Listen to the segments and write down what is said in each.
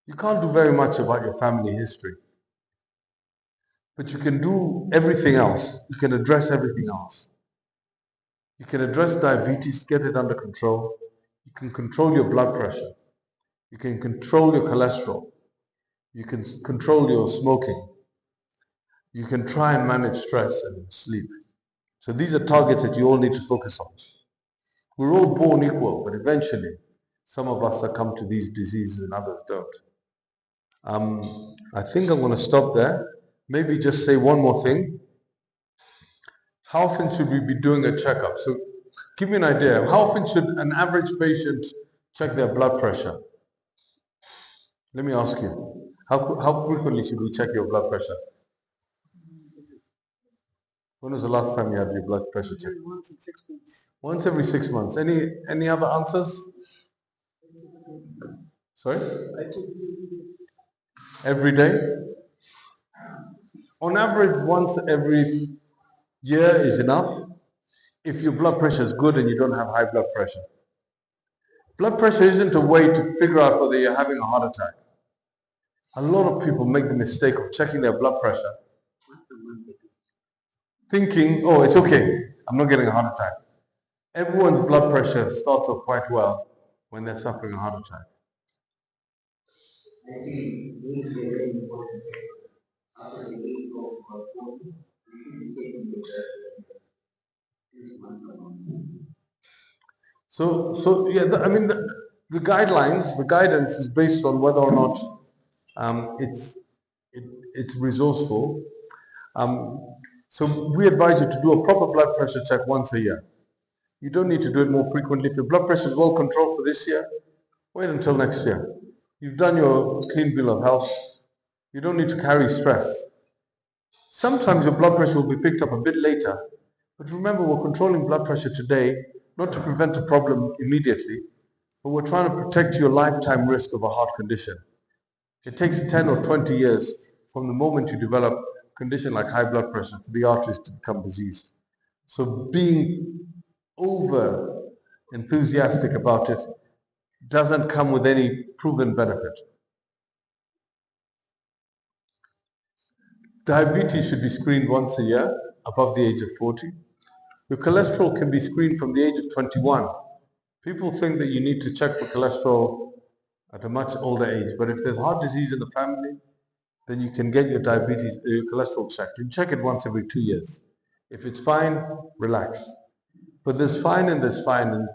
You can't do very much about your family history, but you can do everything else. You can address everything else. You can address diabetes, get it under control. You can control your blood pressure. You can control your cholesterol. You can control your smoking. You can try and manage stress and sleep. So these are targets that you all need to focus on. We're all born equal, but eventually some of us succumb to these diseases and others don't. I think I'm going to stop there. Maybe just say one more thing. How often should we be doing a checkup? So give me an idea. How often should an average patient check their blood pressure? Let me ask you. How frequently should we check your blood pressure? When was the last time you had your blood pressure checked? Once in 6 months. Once every 6 months. Any other answers? Sorry? Every day? On average, once every year is enough if your blood pressure is good and you don't have high blood pressure. Blood pressure isn't a way to figure out whether you're having a heart attack. A lot of people make the mistake of checking their blood pressure thinking, oh, it's okay, I'm not getting a heart attack. Everyone's blood pressure starts off quite well when they're suffering a heart attack. So yeah, the guidelines, the guidance is based on whether or not it's resourceful. So we advise you to do a proper blood pressure check once a year. You don't need to do it more frequently. If your blood pressure is well controlled for this year, wait until next year. You've done your clean bill of health. You don't need to carry stress. Sometimes your blood pressure will be picked up a bit later, but remember, we're controlling blood pressure today, not to prevent a problem immediately, but we're trying to protect your lifetime risk of a heart condition. It takes 10 or 20 years from the moment you develop a condition like high blood pressure for the arteries to become diseased. So being over enthusiastic about it doesn't come with any proven benefit. Diabetes should be screened once a year above the age of 40. Your cholesterol can be screened from the age of 21. People think that you need to check for cholesterol at a much older age, but if there's heart disease in the family, then you can get your diabetes, your cholesterol checked. You check it once every 2 years. If it's fine, relax. But there's fine and there's fine. And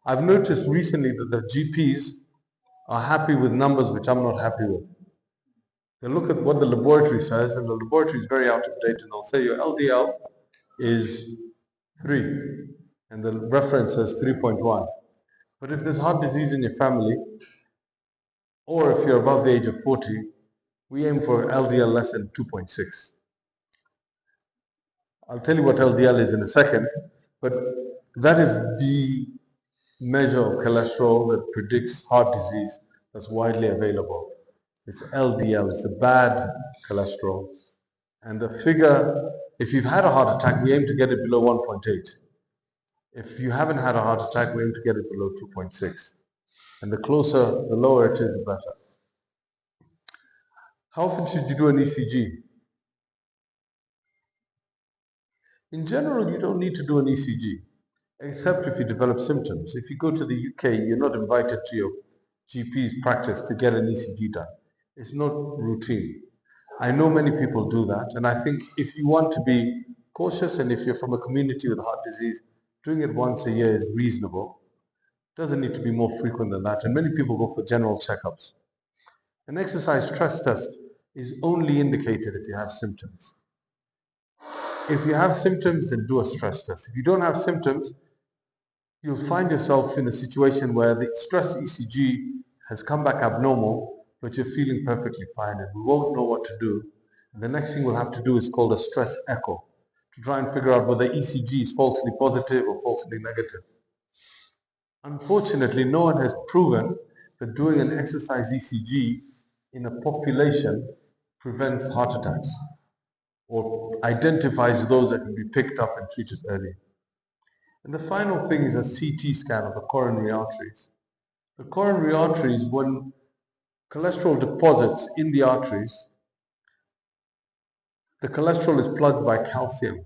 I've noticed recently that the GPs are happy with numbers which I'm not happy with. They look at what the laboratory says, and the laboratory is very out of date, and they'll say your LDL is 3, and the reference says 3.1. But if there's heart disease in your family, or if you're above the age of 40, we aim for LDL less than 2.6. I'll tell you what LDL is in a second, but that is the measure of cholesterol that predicts heart disease that's widely available. It's LDL, it's the bad cholesterol. And the figure, if you've had a heart attack, we aim to get it below 1.8. If you haven't had a heart attack, we aim to get it below 2.6. And the closer, the lower it is, the better. How often should you do an ECG? In general, you don't need to do an ECG, except if you develop symptoms. If you go to the UK, you're not invited to your GP's practice to get an ECG done. It's not routine. I know many people do that, and I think if you want to be cautious and if you're from a community with heart disease, doing it once a year is reasonable. It doesn't need to be more frequent than that, and many people go for general checkups. An exercise stress test is only indicated if you have symptoms. If you have symptoms, then do a stress test. If you don't have symptoms, you'll find yourself in a situation where the stress ECG has come back abnormal, but you're feeling perfectly fine and we won't know what to do. And the next thing we'll have to do is called a stress echo to try and figure out whether ECG is falsely positive or falsely negative. Unfortunately, no one has proven that doing an exercise ECG in a population prevents heart attacks or identifies those that can be picked up and treated early. And the final thing is a CT scan of the coronary arteries. The coronary arteries, when cholesterol deposits in the arteries. The cholesterol is plugged by calcium.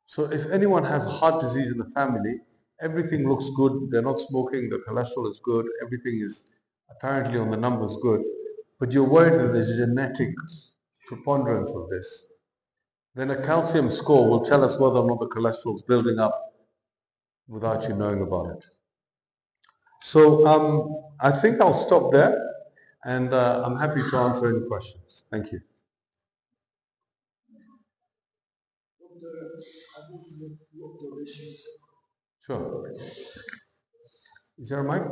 So if anyone has heart disease in the family, everything looks good. They're not smoking, the cholesterol is good, everything is apparently on the numbers good. But you're worried that there's a genetic preponderance of this. Then a calcium score will tell us whether or not the cholesterol is building up without you knowing about it. So I think I'll stop there, and I'm happy to answer any questions. Thank you. Sure. Is there a mic?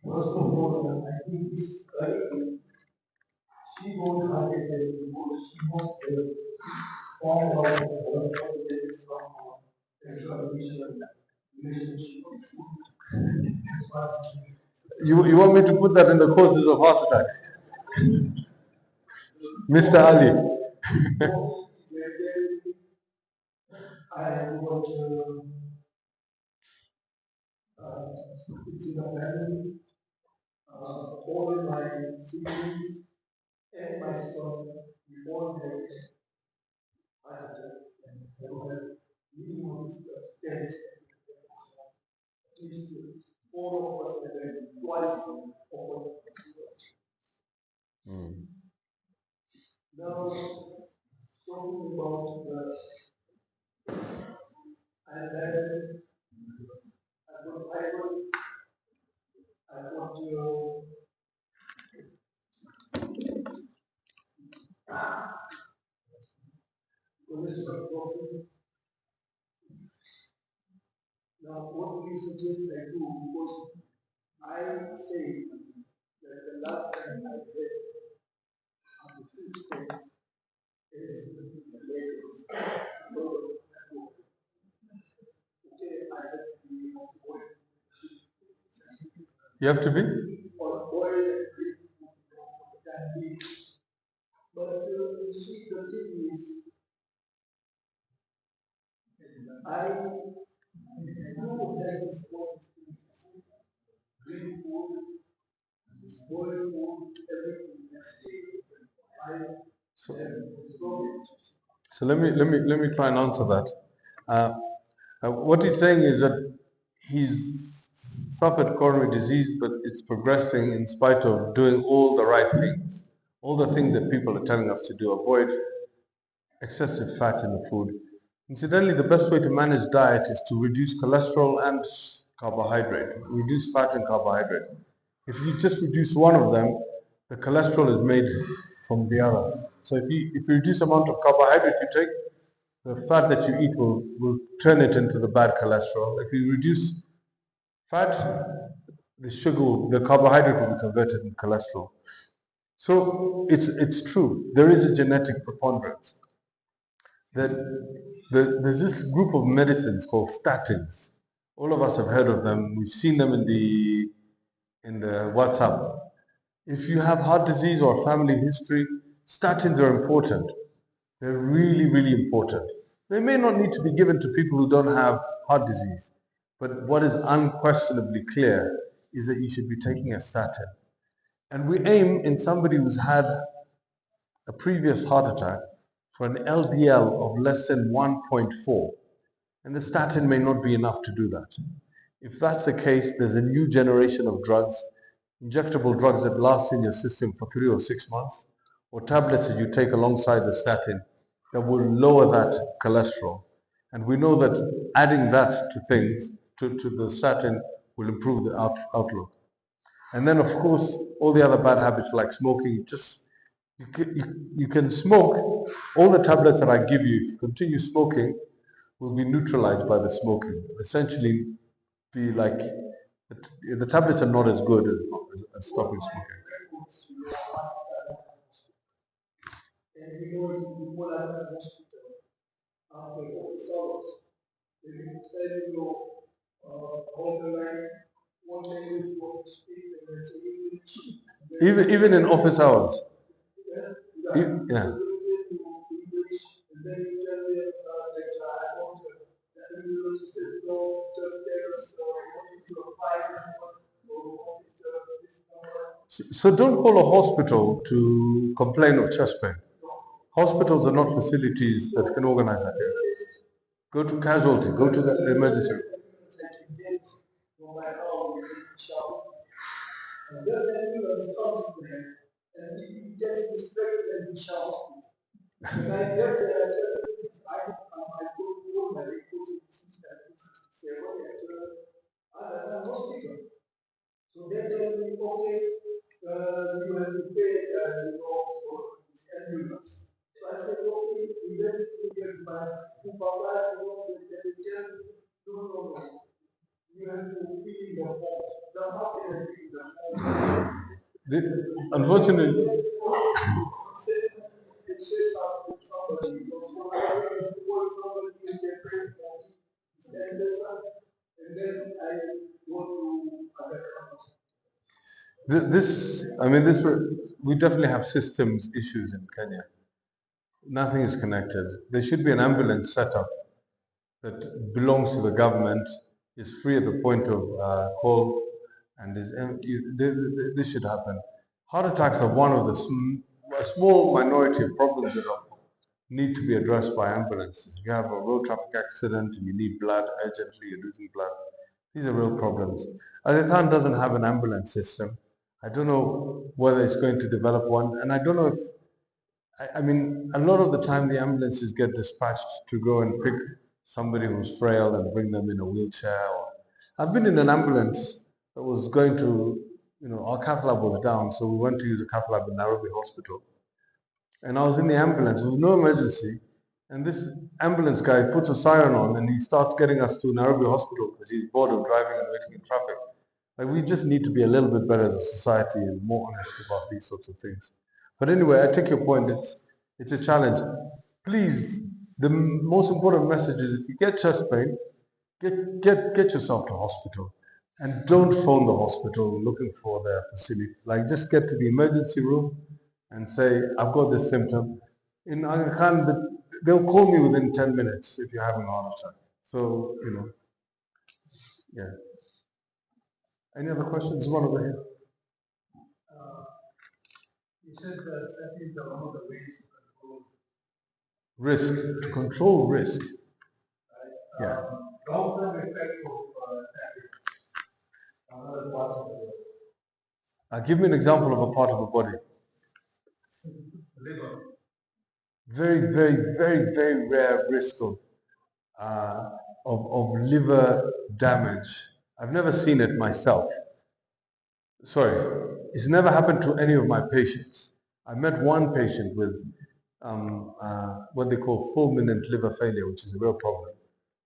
First of all, I think this she won't have it because she must find out what is some extra relationship. You want me to put that in the causes of heart attacks? Mr. Ali. I want to it's in the family, all my siblings and my son, we all have heart attack and they all have minimum stents. At least 4 of us have had twice of Now, talking about the I got to cholesterol problem. Now, what do you suggest I do? Because I say that the last time I read on the food states is the labels. Okay, I have to be on board. You have to be? On board and can be. But you see, the thing is, I know that is what is green food, spoiled food, everything next day. So let me try and answer that. What he's saying is that he's suffered coronary disease, but it's progressing in spite of doing all the right things, all the things that people are telling us to do. Avoid excessive fat in the food. Incidentally, the best way to manage diet is to reduce cholesterol and carbohydrate. Reduce fat and carbohydrate. If you just reduce one of them, the cholesterol is made from the other. So if you reduce the amount of carbohydrate you take, the fat that you eat will turn it into the bad cholesterol. If you reduce fat, the carbohydrate will be converted into cholesterol. So it's true. There is a genetic preponderance. There's this group of medicines called statins. All of us have heard of them. We've seen them in the WhatsApp. If you have heart disease or family history, statins are important. They're really, really important. They may not need to be given to people who don't have heart disease, but what is unquestionably clear is that you should be taking a statin. And we aim in somebody who's had a previous heart attack for an LDL of less than 1.4, and the statin may not be enough to do that. If that's the case, there's a new generation of drugs, injectable drugs that last in your system for 3 or 6 months, or tablets that you take alongside the statin that will lower that cholesterol. And we know that adding that to things, to the statin, will improve the outlook. And then, of course, all the other bad habits like smoking, you can smoke. All the tablets that I give you, if you continue smoking, will be neutralized by the smoking. Essentially, be like the tablets are not as good as stopping smoking. Even in office hours. Yeah. So don't call a hospital to complain of chest pain. Hospitals are not facilities that can organize that. Yeah. Go to casualty, go to the emergency. Unfortunately, this, we definitely have systems issues in Kenya. Nothing is connected. There should be an ambulance set up that belongs to the government, is free at the point of call, and is this should happen. Heart attacks are one of the a small minority of problems that need to be addressed by ambulances. If you have a road traffic accident and you need blood urgently, you're losing blood. These are real problems. Aga Khan doesn't have an ambulance system. I don't know whether it's going to develop one, and I don't know if I mean, a lot of the time the ambulances get dispatched to go and pick somebody who's frail and bring them in a wheelchair. I've been in an ambulance that was going to, our cath lab was down, so we went to use a cath lab in Nairobi Hospital. And I was in the ambulance, there was no emergency, and this ambulance guy puts a siren on and he starts getting us to Nairobi Hospital because he's bored of driving and waiting in traffic. Like, we just need to be a little bit better as a society and more honest about these sorts of things. But anyway, I take your point. It's a challenge. Please, the most important message is if you get chest pain, get yourself to hospital, and don't phone the hospital looking for their facility. Like, just get to the emergency room and say, I've got this symptom. In Aga Khan, they'll call me within 10 minutes if you're having a heart attack. So, yeah. Any other questions? One over here. You said that statins are one of the ways to control risk. To control risk. Right? Yeah. Long-term effects of statins on other parts of the body. Give me an example of a part of the body. Liver. Very, very, very, very rare risk of liver damage. I've never seen it myself. Sorry, it's never happened to any of my patients. I met one patient with what they call fulminant liver failure, which is a real problem,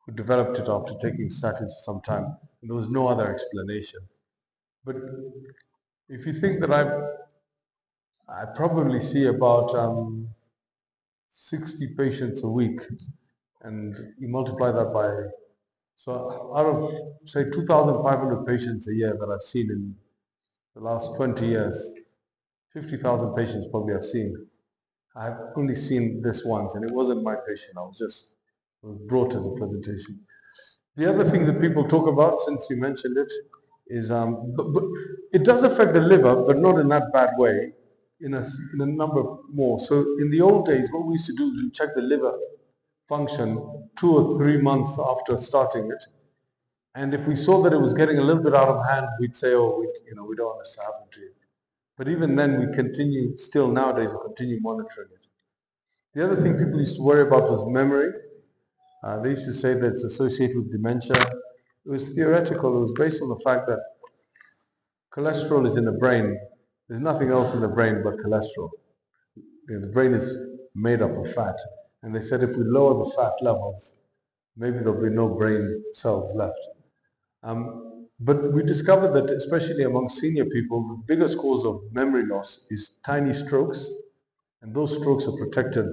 who developed it after taking statins for some time. And there was no other explanation. But if you think that I probably see about 60 patients a week, and you multiply that by, so out of say 2,500 patients a year that I've seen in the last 20 years, 50,000 patients probably I've seen. I've only seen this once, and it wasn't my patient. It was brought as a presentation. The other things that people talk about, since you mentioned it, is but it does affect the liver, but not in that bad way, in a number more. So in the old days, what we used to do is we check the liver function 2 or 3 months after starting it. And if we saw that it was getting a little bit out of hand, we'd say, oh, we don't want this to happen to you. But even then, we continue, still nowadays, we continue monitoring it. The other thing people used to worry about was memory. They used to say that it's associated with dementia. It was theoretical. It was based on the fact that cholesterol is in the brain. There's nothing else in the brain but cholesterol. The brain is made up of fat. And they said if we lower the fat levels, maybe there'll be no brain cells left. But we discovered that especially among senior people, the biggest cause of memory loss is tiny strokes. And those strokes are protected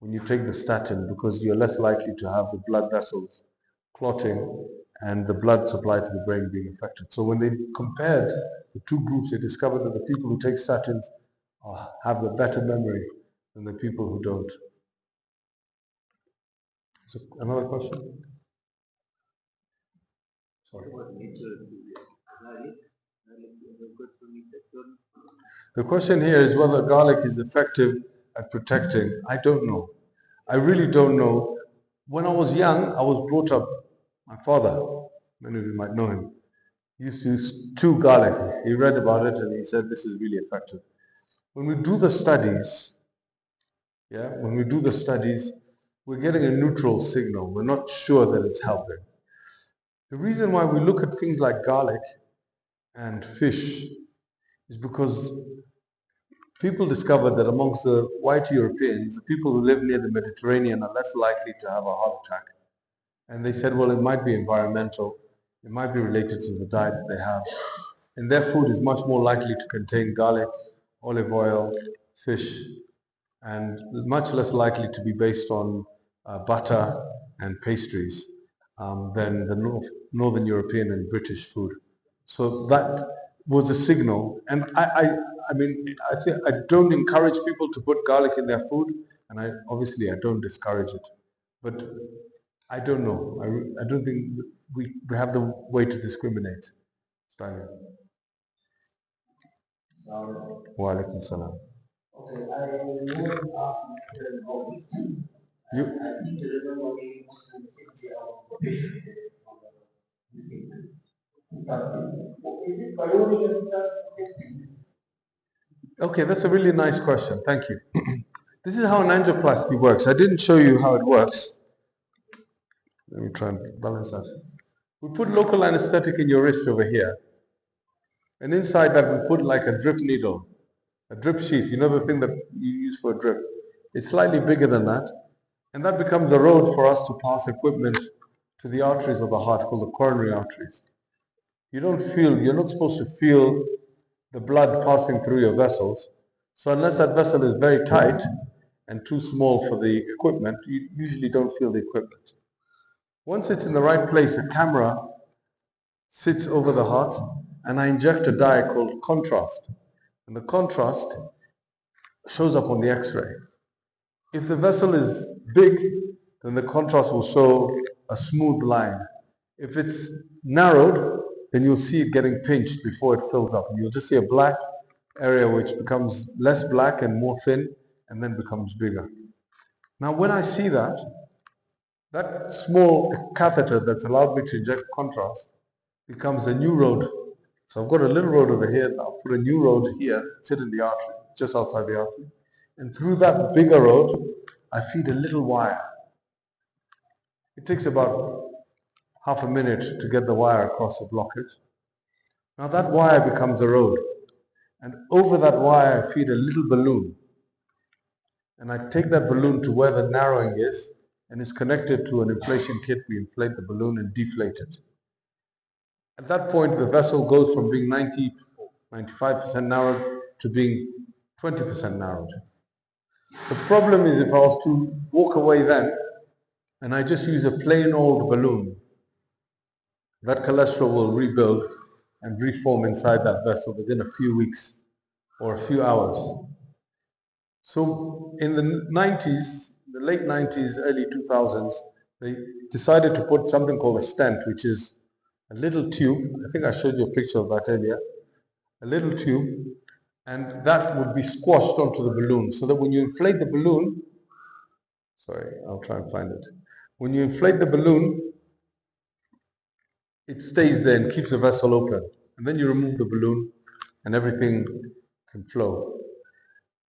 when you take the statin because you're less likely to have the blood vessels clotting and the blood supply to the brain being affected. So when they compared the two groups, they discovered that the people who take statins have a better memory than the people who don't. So another question? Sorry. The question here is whether garlic is effective at protecting. I don't know. I really don't know. When I was young, I was brought up, my father, many of you might know him, used to stew garlic. He read about it and he said this is really effective. When we do the studies, when we do the studies, we're getting a neutral signal. We're not sure that it's helping. The reason why we look at things like garlic and fish is because people discovered that amongst the white Europeans, the people who live near the Mediterranean are less likely to have a heart attack. And they said, well, it might be environmental, it might be related to the diet that they have. And their food is much more likely to contain garlic, olive oil, fish, and much less likely to be based on butter and pastries than the Northern European and British food. So that was a signal. And I mean, I don't encourage people to put garlic in their food, and obviously I don't discourage it. But I don't know. I don't think we have the way to discriminate. Wa alaikum salam. Okay, I want to ask about this. You? I think you remember me is it biological? Okay, that's a really nice question. Thank you. This is how an angioplasty works. I didn't show you how it works. Let me try and balance that. We put local anesthetic in your wrist over here. And inside that we put like a drip needle, a drip sheath, you know the thing that you use for a drip. It's slightly bigger than that. And that becomes a road for us to pass equipment to the arteries of the heart called the coronary arteries. You're not supposed to feel the blood passing through your vessels. So unless that vessel is very tight and too small for the equipment, you usually don't feel the equipment. Once it's in the right place, a camera sits over the heart and I inject a dye called contrast. And the contrast shows up on the X-ray. If the vessel is big, then the contrast will show a smooth line. If it's narrowed, then you'll see it getting pinched before it fills up. And you'll just see a black area which becomes less black and more thin and then becomes bigger. Now when I see that, that small catheter that's allowed me to inject contrast becomes a new road. So I've got a little road over here, I'll put a new road here, sit in the artery, just outside the artery. And through that bigger road, I feed a little wire. It takes about half a minute to get the wire across the blockage. Now that wire becomes a road. And over that wire, I feed a little balloon. And I take that balloon to where the narrowing is, and it's connected to an inflation kit. We inflate the balloon and deflate it. At that point, the vessel goes from being 95% narrowed to being 20% narrowed. The problem is if I was to walk away then, and I just use a plain old balloon, that cholesterol will rebuild and reform inside that vessel within a few weeks or a few hours. So in the 90s, the late 90s, early 2000s, they decided to put something called a stent, which is a little tube. I think I showed you a picture of that earlier. A little tube, and that would be squashed onto the balloon so that when you inflate the balloon, sorry, I'll try and find it. When you inflate the balloon, it stays there and keeps the vessel open. And then you remove the balloon and everything can flow.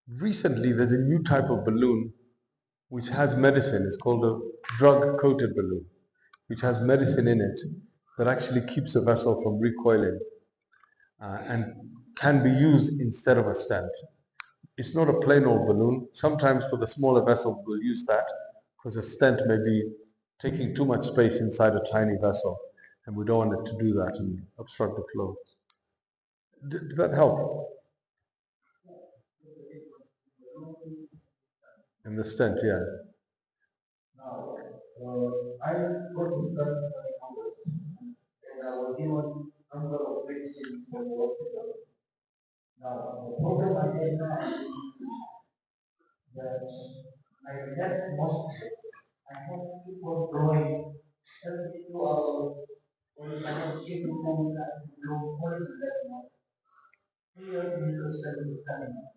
Recently, there's a new type of balloon which has medicine. It's called a drug-coated balloon, which has medicine in it that actually keeps the vessel from recoiling and can be used instead of a stent. It's not a plain old balloon. Sometimes for the smaller vessels, we'll use that because a stent may be taking too much space inside a tiny vessel, and we don't want it to do that and obstruct the flow. Did that help? And the stent, yeah. Now, I got to start and I was given number of medicine for the hospital. Now, the problem I get now is that my left nostril, I have to keep on blowing every 2 hours, or if I don't keep it moving, I have to blow only the left nostril. 3 years into the coming out.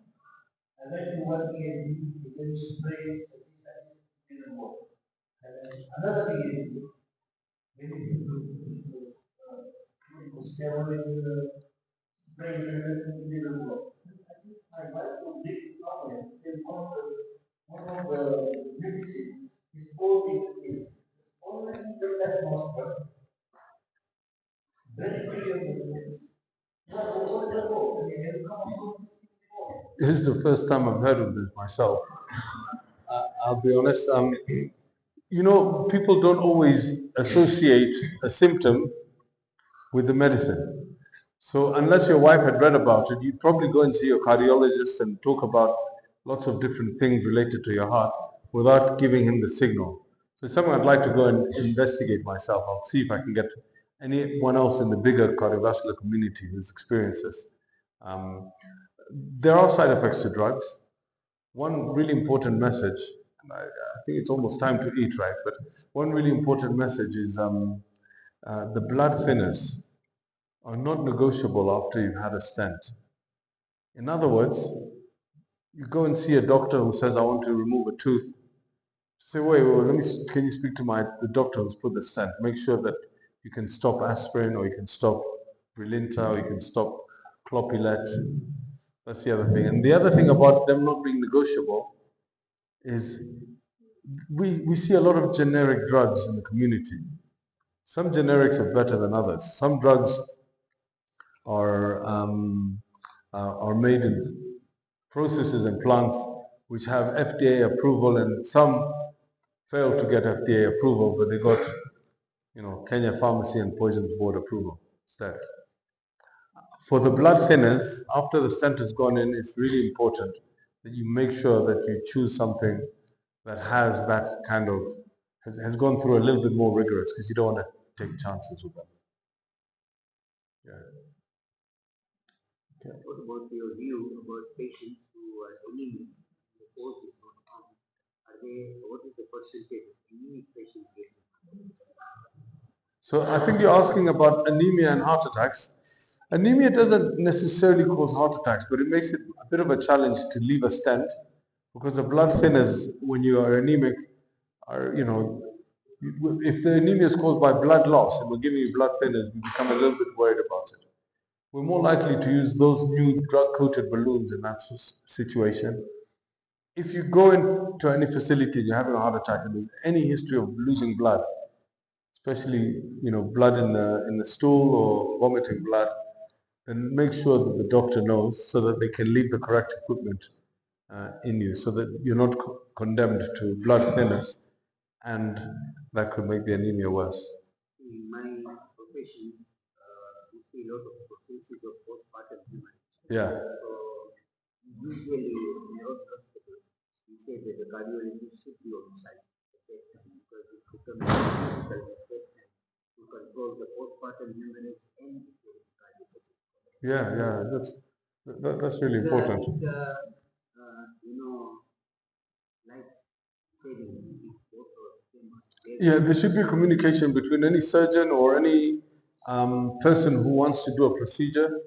I went to one ENT, he gave sprays, and didn't work. And then another ENT, gave me steroid spray, and didn't work. My wife was big problem. One of the medicine is holding is already the left nostril, very clear with this. This is the first time I've heard of this myself. I'll be honest. People don't always associate a symptom with the medicine. So unless your wife had read about it, you'd probably go and see your cardiologist and talk about lots of different things related to your heart without giving him the signal. So it's something I'd like to go and investigate myself. I'll see if I can get anyone else in the bigger cardiovascular community who's experienced this. Um, there are side effects to drugs. One really important message, and I think it's almost time to eat, right? But one really important message is the blood thinners are not negotiable after you've had a stent. In other words, you go and see a doctor who says, I want to remove a tooth. Say, wait, can you speak to the doctor who's put the stent? Make sure that you can stop aspirin, or you can stop Brilinta, or you can stop Clopilette. That's the other thing. And the other thing about them not being negotiable is we see a lot of generic drugs in the community. Some generics are better than others. Some drugs are are made in processes and plants which have FDA approval, and some fail to get FDA approval, but they got Kenya Pharmacy and Poisons Board approval instead. For the blood thinners, after the stent has gone in, it's really important that you make sure that you choose something that has that kind of has gone through a little bit more rigorous, because you don't want to take chances with them. Yeah. Okay. What about your view about patients who are anemic? The cause is not found. What is the percentage of anemic patients getting? So I think you're asking about anemia and heart attacks. Anemia doesn't necessarily cause heart attacks, but it makes it a bit of a challenge to leave a stent, because the blood thinners, when you are anemic, are, if the anemia is caused by blood loss and we're giving you blood thinners, we become a little bit worried about it. We're more likely to use those new drug-coated balloons in that situation. If you go into any facility and you're having a heart attack and there's any history of losing blood, especially blood in the stool or vomiting blood, then make sure that the doctor knows, so that they can leave the correct equipment in you, so that you're not condemned to blood thinners, and that could make the anemia worse. In my profession, we see a lot of cases of postpartum hemorrhage. Yeah. So usually in our hospital, we say that the cardiologist should be on site at that time, because it becomes difficult at that time to control the postpartum hemorrhage and the cardiologist. Yeah, that's really important. Like saving. Yeah, there should be communication between any surgeon or any person who wants to do a procedure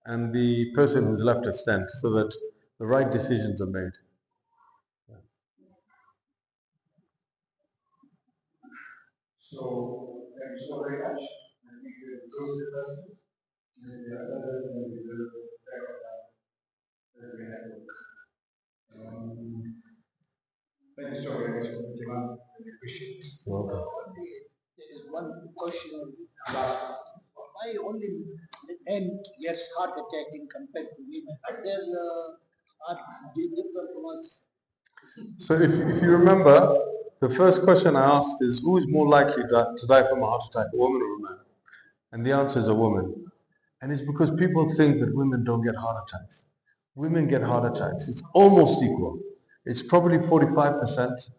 and the person who's left a stent, so that the right decisions are made. So, thank you so very much. I think we close the question. The others will back as we have. Thank you so very much for the demand. I appreciate it. Welcome. There is one question last. Why only men gets heart attack in compared to women? Are there are they different from us? So if you remember, the first question I asked is, who is more likely to die from a heart attack, a woman or a man? And the answer is a woman. And it's because people think that women don't get heart attacks. Women get heart attacks. It's almost equal. It's probably 45%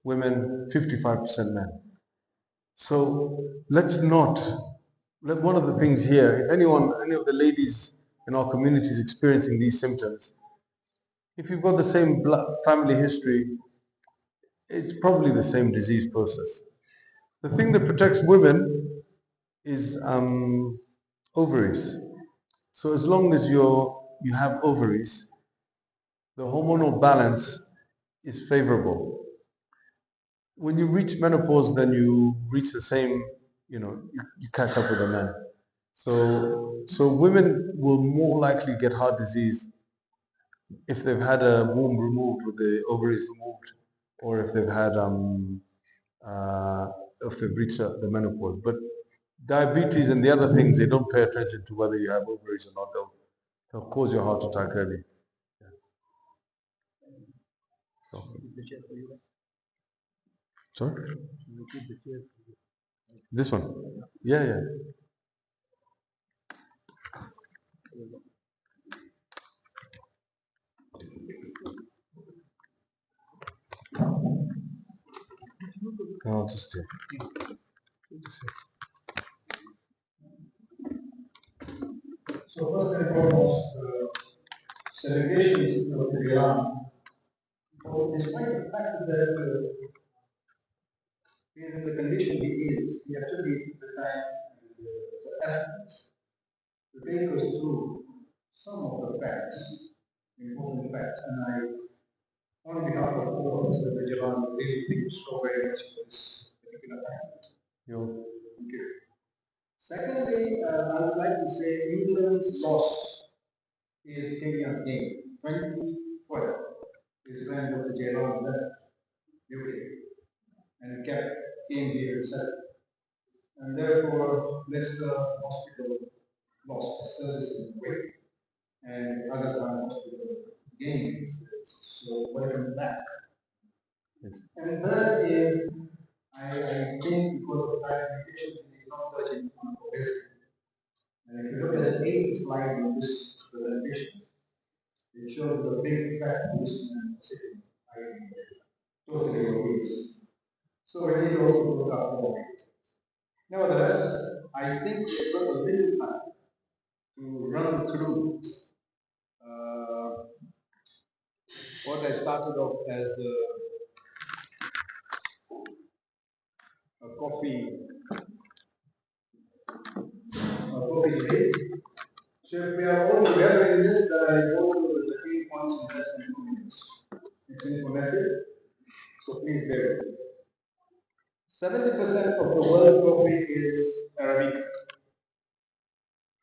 women, 55% men. So let's not, one of the things here, if any of the ladies in our communities experiencing these symptoms, if you've got the same family history, it's probably the same disease process. The thing that protects women is ovaries. So as long as you have ovaries, the hormonal balance is favorable. When you reach menopause, then you reach the same, you catch up with the men. So women will more likely get heart disease if they've had a womb removed with the ovaries removed, or uh, if they've reached the menopause. But diabetes and the other things, they don't pay attention to whether you have ovaries or not. They'll cause your heart attack early. Yeah. So, sorry? This one? Yeah, yeah. I'll just do. So first and foremost, celebrations of the Iran. So despite the fact that he is in the condition he is, he actually took the time and the effort to take us through some of the facts, important facts, and I, on behalf of all of us at the Jalan, really thank you so very much for this particular fact. Thank you. Secondly, I would like to say England's loss is Kenya's gain. 2012 is when Dr. Jairam left UK and came here himself. And therefore, Leicester Hospital lost its service in Kuwait and Aga Khan Hospital gained its service. So welcome back. Yes. And third is, I think because of that medication is not touching on obesity. And if you look at the 8th slide in this presentation, it shows the big fat policeman sitting hiding there, totally obese. So we need also to look up more. Nevertheless, I think we've got a little time to run through what I started off as a coffee debate. So if we are all together in this, then I go through the key points in less than 2 minutes. It's informative, so please bear with me. 70% of the world's coffee is Arabica.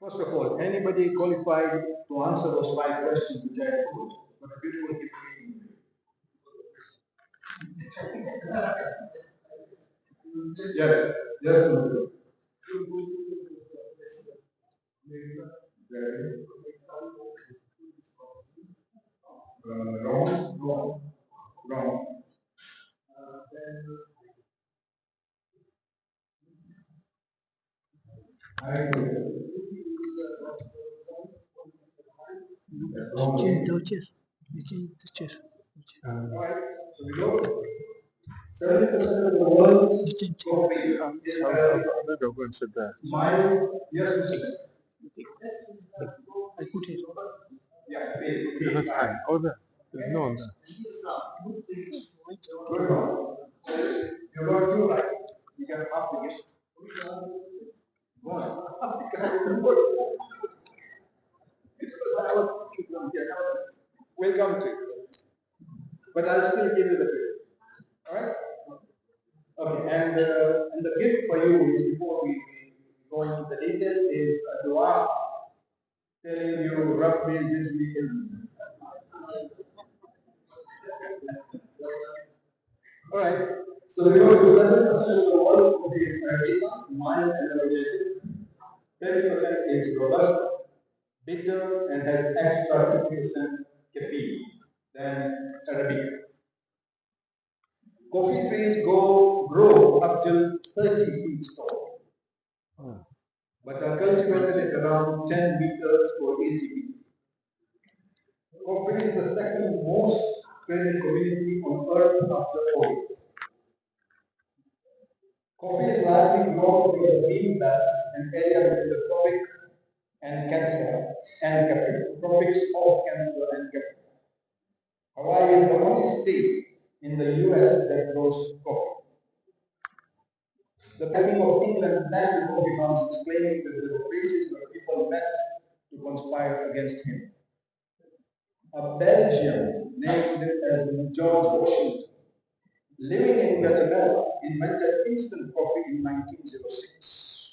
First of all, anybody qualified to answer those 5 questions which I posed? What a beautiful human Yes, yes, no. Wrong. I agree. Change the chair. Change the chair. Alright, so we go. 70% of the world's coffee is I'll go and sit there. mild. Yes, Mr. I put it. Yes, please. Yeah, that's fine. Oh, there's no one there. Good one. You got 2 right. You get half the gift. One. We'll come to it. But I'll still give you the gift. Alright? Okay, and the gift for you is, before we go into the details, is a dua telling you roughly this weekend. Alright, so we go to 7% of the world will be Arabica, mild and energetic. 30% is robust, bitter, and has extra 50% caffeine than Arabica. Coffee trees grow up till 30 feet tall, but are cultivated at around 10 meters for easy feet. Coffee is the second most traded commodity on earth after oil. Coffee is largely grown in the bean belt, an area between the tropic and cancer and caffeine. Tropics of cancer and caffeine. Hawaii is the only state in the US that grows coffee. The King of England banned coffee houses, claiming that there were places where people met to conspire against him. A Belgian named as George Washington, living in Guatemala, invented instant coffee in 1906.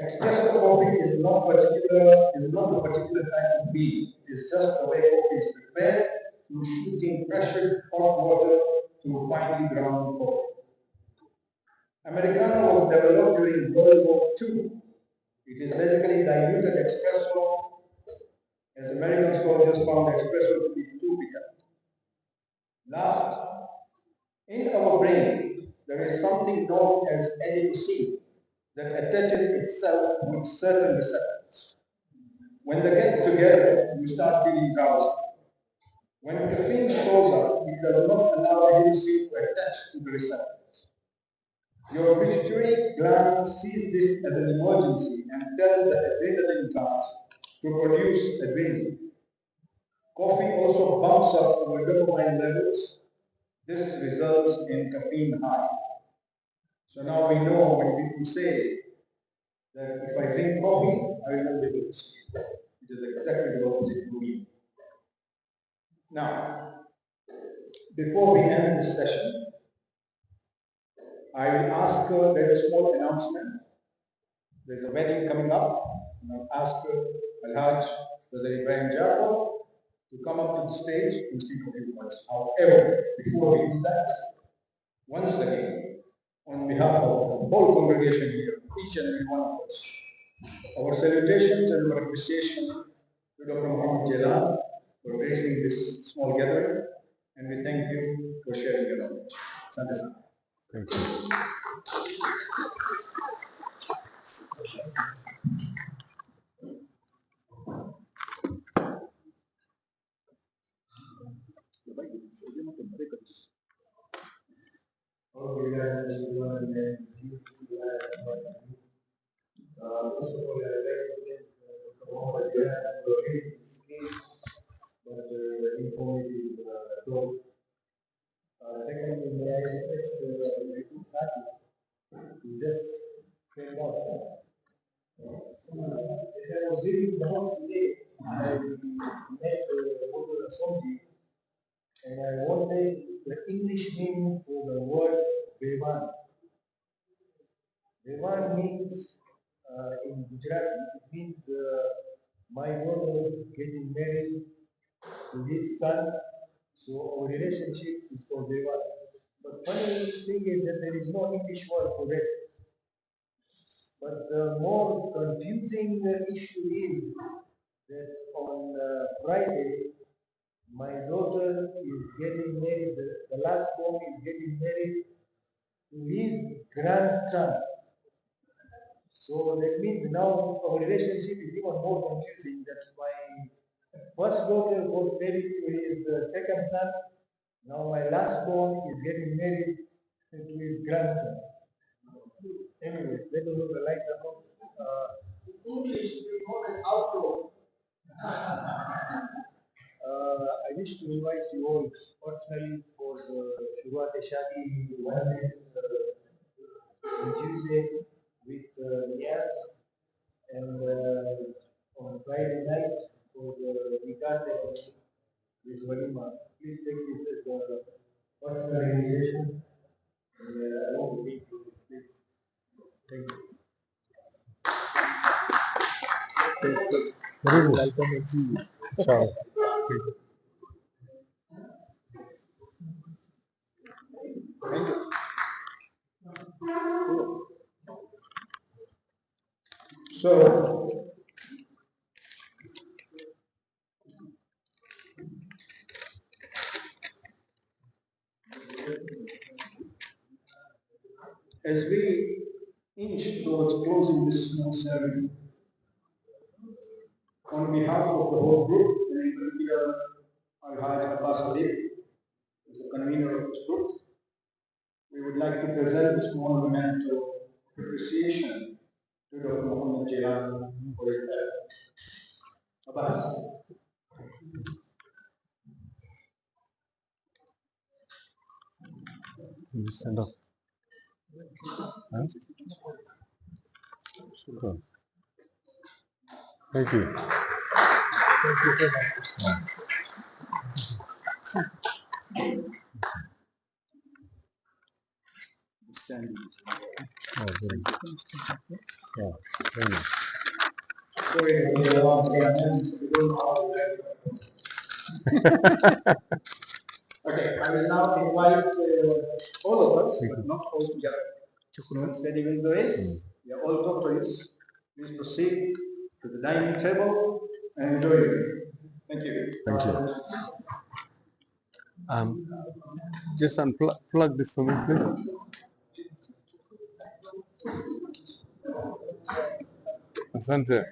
Espresso coffee is not a particular type of bean. It is just the way coffee is prepared through shooting pressured hot water through finely ground coffee. Americano was developed during World War II. It is basically diluted espresso, as American soldiers found espresso to be too bitter. Last, in our brain, there is something known as adenosine that attaches itself with certain receptors. When they get together, you start feeling drowsy. When caffeine shows up, it does not allow adenosine to attach to the receptors. Your pituitary gland sees this as an emergency and tells the adrenaline glands to produce adrenaline. Coffee also bumps up our dopamine levels. This results in caffeine high. So now we know when people say that if I drink coffee, I will not be able to sleep. It is exactly the opposite for me. Now, before we end this session, I will ask there's a small announcement. There's a wedding coming up, and I'll ask Alhaj Brother Ibrahim Jafar to come up to the stage and speak a few words. However, before we do that, once again, on behalf of the whole congregation here, each and every one of us, our salutations and our appreciation to Dr. Muhammad Jalan for gracing this small gathering, and we thank you for sharing your knowledge. Sante Sante. Thank you. First of all, I'd like to thank Dr. Mohammed Jalan for raising this case, but informative talk. Secondly, may I request the two parties to just stand out. As I was reading the house today, I met Dr. Asomji, and I wanted the English name for the word Bevan. Bevan means in Gujarati, it means my daughter getting married to his son, so our relationship is for Bevan. But funny thing is that there is no English word for that. But the more confusing issue is that on Friday, my daughter is getting married, the last born is getting married to his grandson. So that means now our relationship is even more confusing, that my first daughter got married to his second son. Now my last born is getting married to his grandson. Anyway, that was what I like the most. English, we call it outlaw. I wish to invite you all personally for the Shuruat Shadi on Tuesday with Niaz, and on Friday night for the Nikah with Walima. Please take this as a personal invitation, and I want to meet you. Please. Thank you. Very good. Welcome and see you. Ciao. Thank you. So, as we inch towards closing this small ceremony, on behalf of the whole group, and in particular Al-Haj Abbas Adib, as the convener of this group, we would like to present a small memento of appreciation to Dr. Muhammad Jilan for it. Abbas. You stand up. Huh? Shukran. Thank you. Oh, very good. Yeah, very nice. Sorry, we don't know how to Okay, I will now invite all of us, but not all together. Once the event is, we are all doctors. Please proceed to the dining table and enjoy it. Thank you. Thank you. Just unplug this for me, please. Asante.